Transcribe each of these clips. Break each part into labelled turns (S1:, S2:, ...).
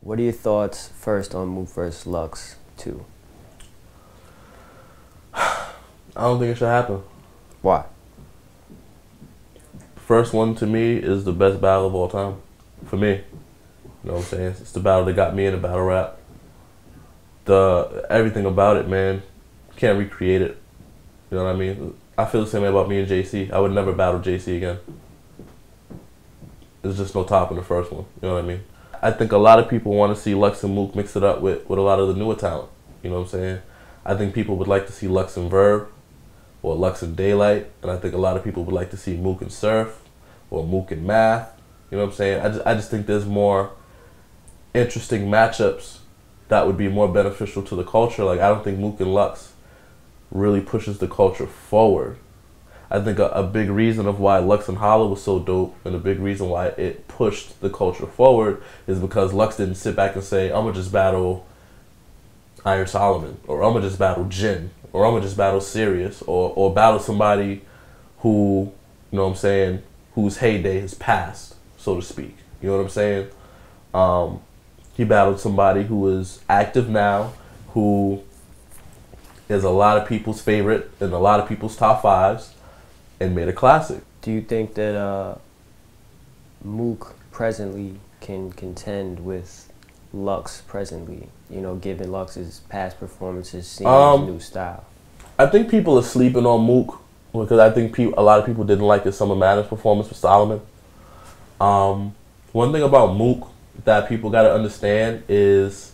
S1: What are your thoughts first on Mook vs. Lux 2?
S2: I don't think it should happen.
S1: Why?
S2: First one to me is the best battle of all time. For me. You know what I'm saying? It's the battle that got me into battle rap. Everything about it, man, can't recreate it. You know what I mean? I feel the same way about me and JC. I would never battle JC again. There's just no topping the first one. You know what I mean? I think a lot of people want to see Lux and Mook mix it up with a lot of the newer talent. You know what I'm saying? I think people would like to see Lux and Verb or Lux and Daylight. And I think a lot of people would like to see Mook and Surf or Mook and Math. You know what I'm saying? I just think there's more interesting matchups that would be more beneficial to the culture. Like, I don't think Mook and Lux really pushes the culture forward. I think a big reason of why Lux and Hollow was so dope and a big reason why it pushed the culture forward is because Lux didn't sit back and say, I'm going to just battle Iron Solomon, or I'm going to just battle Jin, or I'm going to just battle Sirius, or battle somebody who, you know what I'm saying, whose heyday has passed, so to speak. You know what I'm saying? He battled somebody who is active now, who is a lot of people's favorite and a lot of people's top fives, and made a classic.
S1: Do you think that Mook presently can contend with Lux presently? You know, given Lux's past performances, seeing his new style.
S2: I think people are sleeping on Mook because I think a lot of people didn't like his Summer Madness performance with Solomon. One thing about Mook that people got to understand is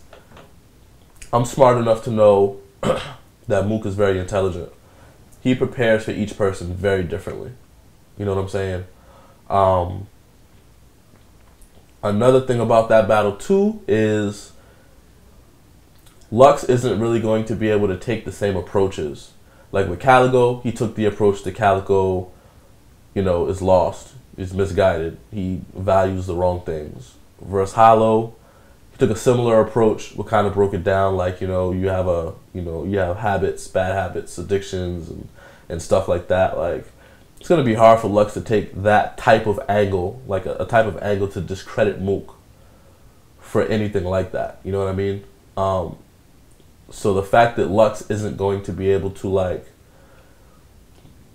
S2: I'm smart enough to know that Mook is very intelligent. He prepares for each person very differently. You know what I'm saying? Another thing about that battle too is Lux isn't really going to be able to take the same approaches. Like with Calico, he took the approach that Calico, you know, is lost, is misguided. He values the wrong things. Versus Hollow, he took a similar approach, but kind of broke it down like, you know, you have habits, bad habits, addictions, and stuff like that. Like, it's going to be hard for Lux to take that type of angle, like a type of angle to discredit Mook for anything like that. You know what I mean? So the fact that Lux isn't going to be able to, like,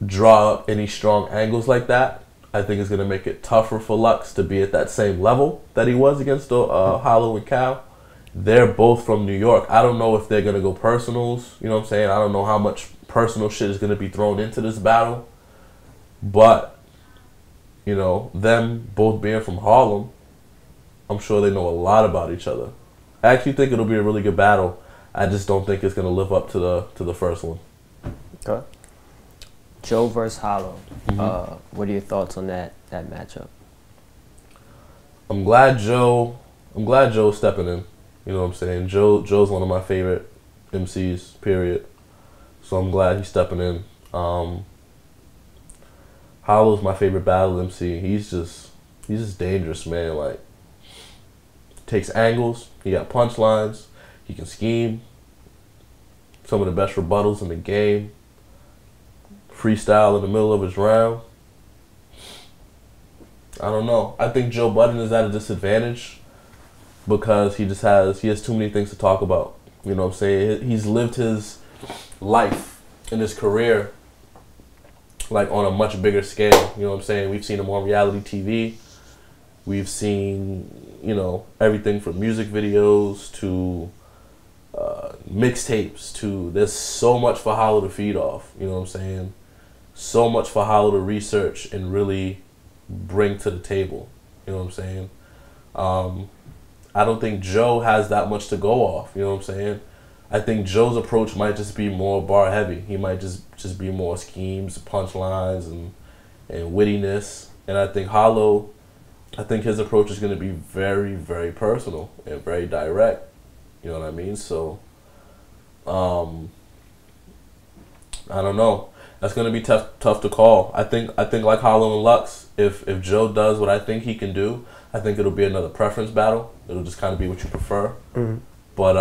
S2: draw up any strong angles like that, I think is going to make it tougher for Lux to be at that same level that he was against Hollow and Cal. They're both from New York. I don't know if they're going to go personals. You know what I'm saying? I don't know how much personal shit is going to be thrown into this battle. But, you know, them both being from Harlem, I'm sure they know a lot about each other. I actually think it'll be a really good battle. I just don't think it's going to live up to the first one.
S1: Okay. Joe versus Hollow. What are your thoughts on that matchup?
S2: I'm glad Joe's stepping in. You know what I'm saying? Joe's one of my favorite MCs, period. So I'm glad he's stepping in. Hollow's my favorite battle MC. He's just dangerous, man. Like, takes angles, he got punchlines, he can scheme. Some of the best rebuttals in the game. Freestyle in the middle of his round. I don't know. I think Joe Budden is at a disadvantage because he has too many things to talk about. You know what I'm saying? He's lived his life and his career like on a much bigger scale. You know what I'm saying? We've seen him on reality TV. We've seen, you know, everything from music videos to mixtapes to, there's so much for Hollow to feed off. You know what I'm saying? So much for Hollow to research and really bring to the table. You know what I'm saying? I don't think Joe has that much to go off. You know what I'm saying? I think Joe's approach might just be more bar heavy. He might just be more schemes, punchlines, and wittiness. And I think Hollow, I think his approach is going to be very, very personal and very direct. You know what I mean? So, I don't know. That's going to be tough to call. I think like Hollow and Lux, if Joe does what I think he can do, I think it'll be another preference battle. It'll just kind of be what you prefer.
S1: Mm-hmm.
S2: But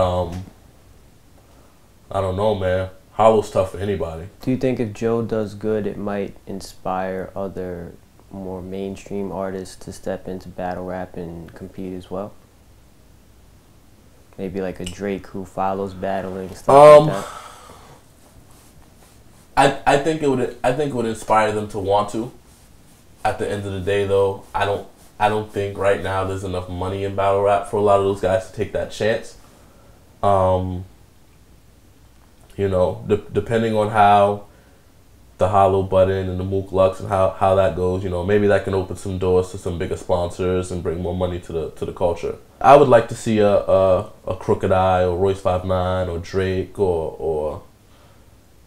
S2: I don't know, man. Hollow's tough for anybody.
S1: Do you think if Joe does good, it might inspire other more mainstream artists to step into battle rap and compete as well? Maybe like a Drake who follows battling, stuff like that.
S2: I think it would inspire them to want to. At the end of the day, though, I don't think right now there's enough money in battle rap for a lot of those guys to take that chance. You know, depending on how the Hollow Budden and the Mook Lux and how that goes, you know, maybe that can open some doors to some bigger sponsors and bring more money to the culture. I would like to see a Crooked Eye or Royce 5'9" or Drake or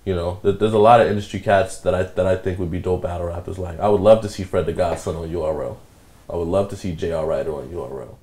S2: you know, there's a lot of industry cats that I think would be dope battle rappers. Like, I would love to see Fred the Godson on URL. I would love to see J.R. Ryder on URL.